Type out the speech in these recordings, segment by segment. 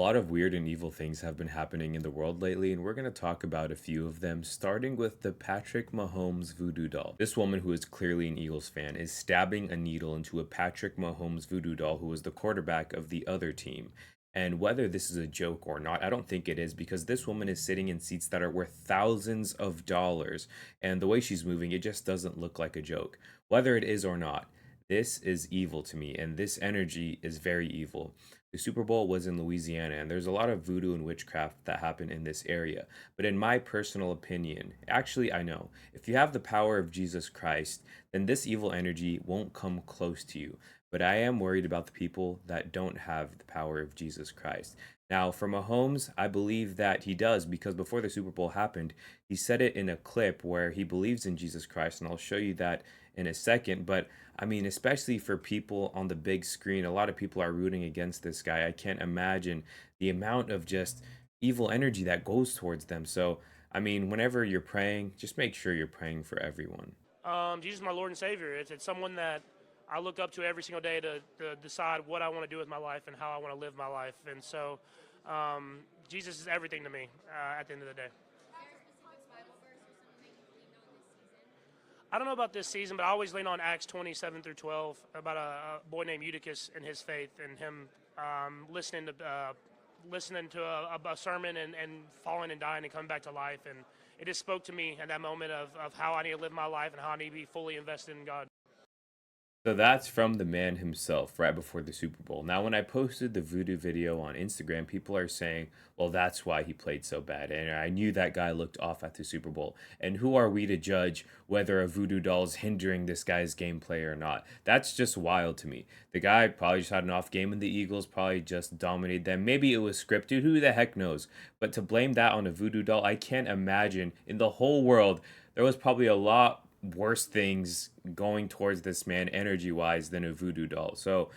lot of weird and evil things have been happening in the world lately, and we're going to talk about a few of them, starting with the Patrick Mahomes Voodoo doll. This woman, who is clearly an Eagles fan, is stabbing a needle into a Patrick Mahomes Voodoo doll who was the quarterback of the other team. And whether this is a joke or not, I don't think it is, because this woman is sitting in seats that are worth thousands of dollars. And the way she's moving, it just doesn't look like a joke. Whether it is or not, this is evil to me, and this energy is very evil. The Super Bowl was in Louisiana, and there's a lot of voodoo and witchcraft that happen in this area. But in my personal opinion, actually, I know if you have the power of Jesus Christ, then this evil energy won't come close to you. But I am worried about the people that don't have the power of Jesus Christ. Now, for Mahomes, I believe that he does, because before the Super Bowl happened, he said it in a clip where he believes in Jesus Christ, and I'll show you that in a second. But I mean, especially for people on the big screen, a lot of people are rooting against this guy. I can't imagine the amount of just evil energy that goes towards them. So, I mean, whenever you're praying, just make sure you're praying for everyone. Jesus, my Lord and Savior. It's someone that I look up to every single day to decide what I want to do with my life and how I want to live my life. And so, Jesus is everything to me at the end of the day. I don't know about this season, but I always lean on Acts 27 through 12 about a boy named Eutychus and his faith and him listening to a sermon and falling and dying and coming back to life. And it just spoke to me at that moment of how I need to live my life and how I need to be fully invested in God. So that's from the man himself right before the Super Bowl. Now, when I posted the voodoo video on Instagram, people are saying, well, that's why he played so bad. And I knew that guy looked off at the Super Bowl. And who are we to judge whether a voodoo doll is hindering this guy's gameplay or not? That's just wild to me. The guy probably just had an off game, and the Eagles probably just dominated them. Maybe it was scripted. Who the heck knows? But to blame that on a voodoo doll, I can't imagine in the whole world there was probably a lot worse things going towards this man energy wise than a voodoo doll. So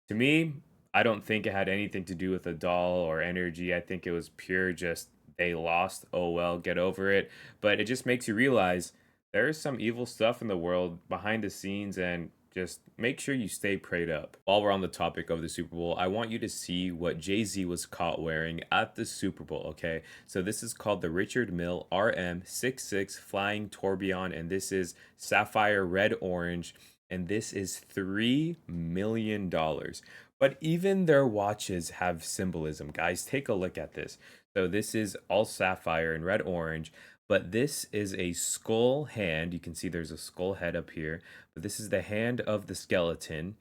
to me, I don't think it had anything to do with a doll or energy. I think it was pure just they lost. Oh well, get over it. But it just makes you realize there is some evil stuff in the world behind the scenes, and just make sure you stay prayed up. While we're on the topic of the Super Bowl, I want you to see what Jay-Z was caught wearing at the Super Bowl, okay? So this is called the Richard Mille RM66 Flying Tourbillon, and this is sapphire red orange, and this is $3 million. But even their watches have symbolism, guys. Take a look at this. So this is all sapphire and red orange, but this is a skull hand. You can see there's a skull head up here, but this is the hand of the skeleton,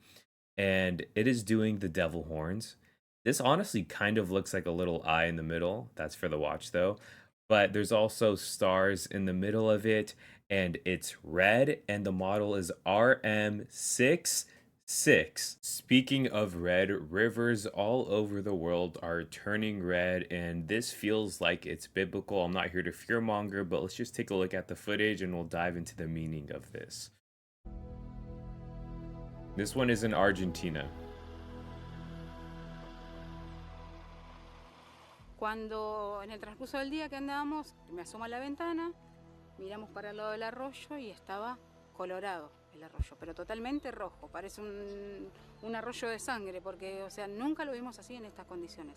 and it is doing the devil horns. This honestly kind of looks like a little eye in the middle. That's for the watch though. But there's also stars in the middle of it, and it's red, and the model is RM66. Speaking of red, rivers all over the world are turning red, and this feels like it's biblical. I'm not here to fearmonger, but let's just take a look at the footage and we'll dive into the meaning of this. This one is in Argentina. Cuando en el transcurso del día que andábamos, me asomo a la ventana, miramos para el lado del arroyo y estaba colorado el arroyo, pero totalmente rojo, parece un arroyo de sangre, porque, o sea, nunca lo vimos así en estas condiciones.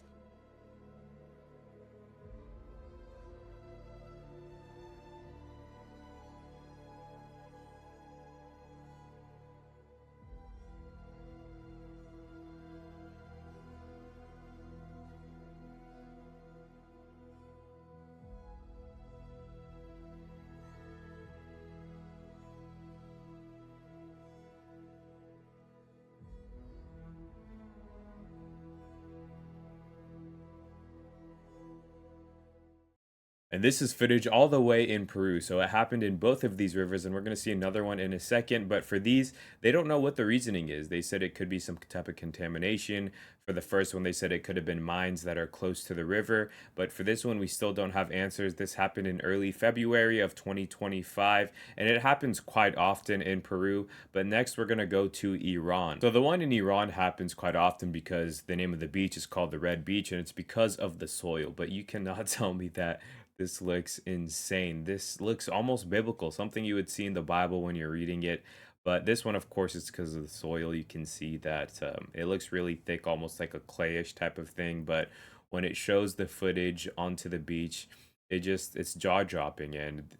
And this is footage all the way in Peru. So it happened in both of these rivers, and we're going to see another one in a second. But for these, they don't know what the reasoning is. They said it could be some type of contamination. For the first one, they said it could have been mines that are close to the river. But for this one, we still don't have answers. This happened in early February of 2025, and it happens quite often in Peru. But next, we're going to go to Iran. So the one in Iran happens quite often because the name of the beach is called the Red Beach, and it's because of the soil. But you cannot tell me that this looks insane. This looks almost biblical, something you would see in the Bible when you're reading it. But this one, of course, is because of the soil. You can see that it looks really thick, almost like a clayish type of thing. But when it shows the footage onto the beach, it's jaw dropping. And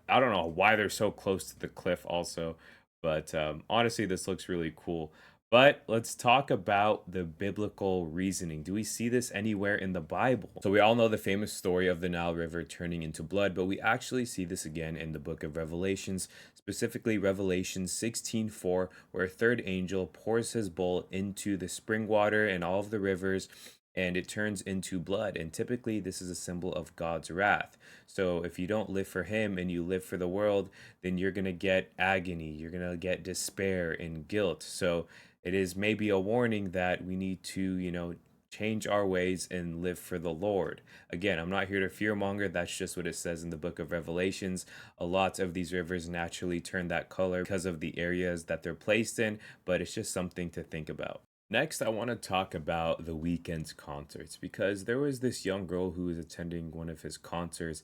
I don't know why they're so close to the cliff also, but honestly, this looks really cool. But let's talk about the biblical reasoning. Do we see this anywhere in the Bible? So we all know the famous story of the Nile River turning into blood, but we actually see this again in the book of Revelations, specifically Revelation 16:4, where a third angel pours his bowl into the spring water and all of the rivers, and it turns into blood. And typically, this is a symbol of God's wrath. So if you don't live for Him and you live for the world, then you're going to get agony, you're going to get despair and guilt. So it is maybe a warning that we need to, change our ways and live for the Lord. Again, I'm not here to fearmonger. That's just what it says in the book of Revelations. A lot of these rivers naturally turn that color because of the areas that they're placed in, but it's just something to think about. Next, I want to talk about the Weeknd's concerts, because there was this young girl who was attending one of his concerts,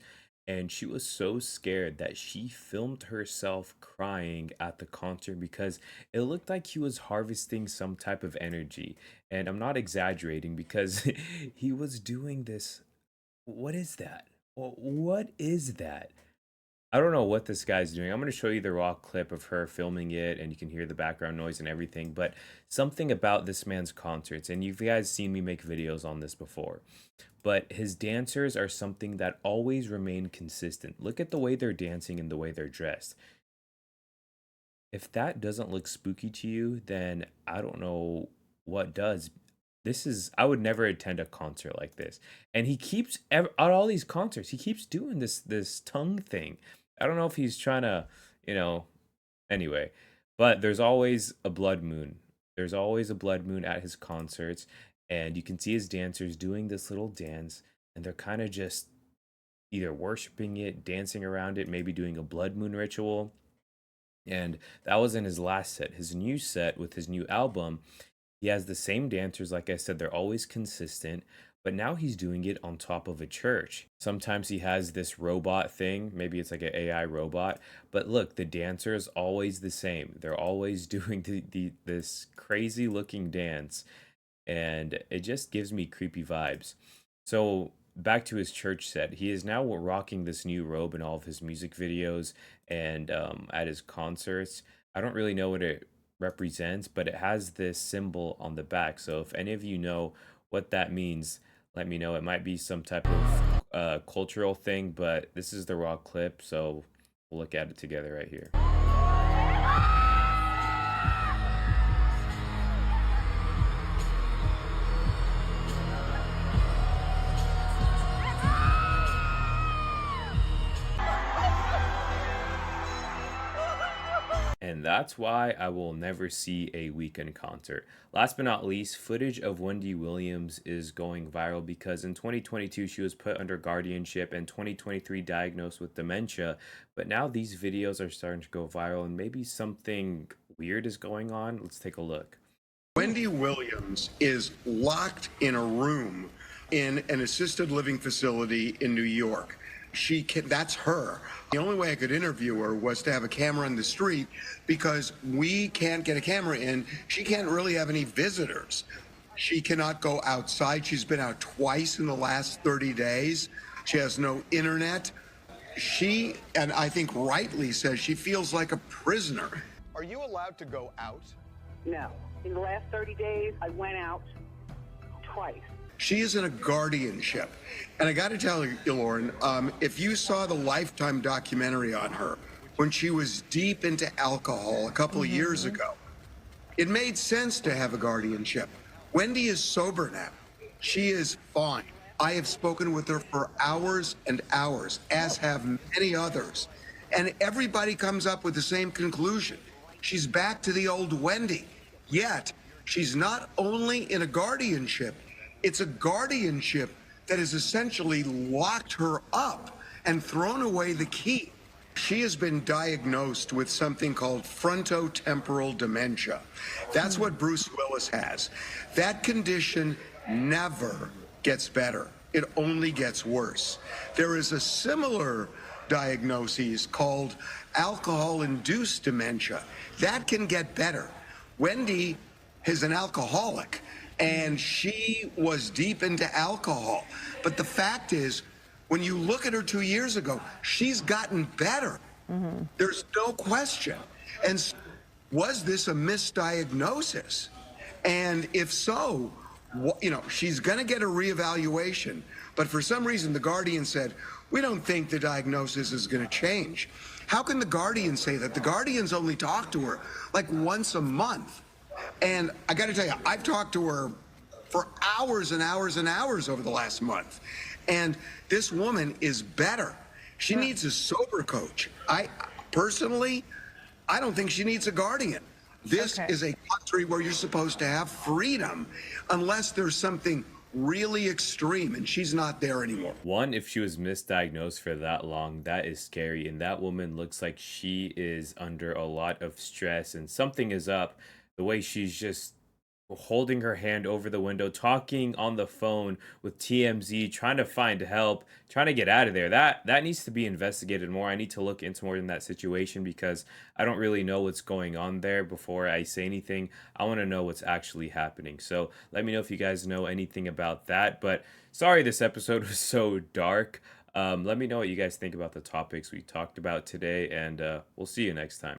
and she was so scared that she filmed herself crying at the concert because it looked like he was harvesting some type of energy. And I'm not exaggerating, because he was doing this. What is that? What is that? I don't know what this guy's doing. I'm going to show you the raw clip of her filming it, and you can hear the background noise and everything. But something about this man's concerts, and you guys seen me make videos on this before, but his dancers are something that always remain consistent. Look at the way they're dancing and the way they're dressed. If that doesn't look spooky to you, then I don't know what does. I would never attend a concert like this. And he keeps, at all these concerts, he keeps doing this tongue thing. I don't know if he's trying to, anyway. But there's always a blood moon. There's always a blood moon at his concerts. And you can see his dancers doing this little dance. And they're kind of just either worshiping it, dancing around it, maybe doing a blood moon ritual. And that was in his last set. His new set with his new album, he has the same dancers. Like I said, they're always consistent, but now he's doing it on top of a church. Sometimes he has this robot thing. Maybe it's like an AI robot, but look, the dancer is always the same. They're always doing this crazy looking dance, and it just gives me creepy vibes. So back to his church set, he is now rocking this new robe in all of his music videos and at his concerts. I don't really know what it represents, but it has this symbol on the back. So if any of you know what that means, let me know. It might be some type of cultural thing, but this is the raw clip, so we'll look at it together right here. And that's why I will never see a Weeknd concert. Last but not least, footage of Wendy Williams is going viral because in 2022 she was put under guardianship and 2023 diagnosed with dementia. But now these videos are starting to go viral and maybe something weird is going on. Let's take a look. Wendy Williams is locked in a room in an assisted living facility in New York. That's her. The only way I could interview her was to have a camera in the street because we can't get a camera in. She can't really have any visitors. She cannot go outside. She's been out twice in the last 30 days. She has no internet. She, and I think rightly says, she feels like a prisoner. Are you allowed to go out? No. In the last 30 days, I went out twice. She is in a guardianship. And I got to tell you, Lauren, if you saw the Lifetime documentary on her when she was deep into alcohol a couple of years ago, it made sense to have a guardianship. Wendy is sober now. She is fine. I have spoken with her for hours and hours, as have many others. And everybody comes up with the same conclusion. She's back to the old Wendy. Yet, she's not only in a guardianship, it's a guardianship that has essentially locked her up and thrown away the key. She has been diagnosed with something called frontotemporal dementia. That's what Bruce Willis has. That condition never gets better. It only gets worse. There is a similar diagnosis called alcohol-induced dementia. That can get better. Wendy is an alcoholic, and she was deep into alcohol. But the fact is, when you look at her 2 years ago, she's gotten better. There's no question. And was this a misdiagnosis? And if so, she's going to get a reevaluation. But for some reason, the Guardian said, we don't think the diagnosis is going to change. How can the Guardian say that? The Guardians only talk to her like once a month. And I got to tell you, I've talked to her for hours and hours and hours over the last month. And this woman is better. She needs a sober coach. I personally, I don't think she needs a guardian. This is a country where you're supposed to have freedom unless there's something really extreme, and she's not there anymore. One, if she was misdiagnosed for that long, that is scary. And that woman looks like she is under a lot of stress and something is up. The way she's just holding her hand over the window, talking on the phone with TMZ, trying to find help, trying to get out of there. That needs to be investigated more. I need to look into more in that situation because I don't really know what's going on there before I say anything. I want to know what's actually happening. So let me know if you guys know anything about that. But sorry this episode was so dark. Let me know what you guys think about the topics we talked about today, and we'll see you next time.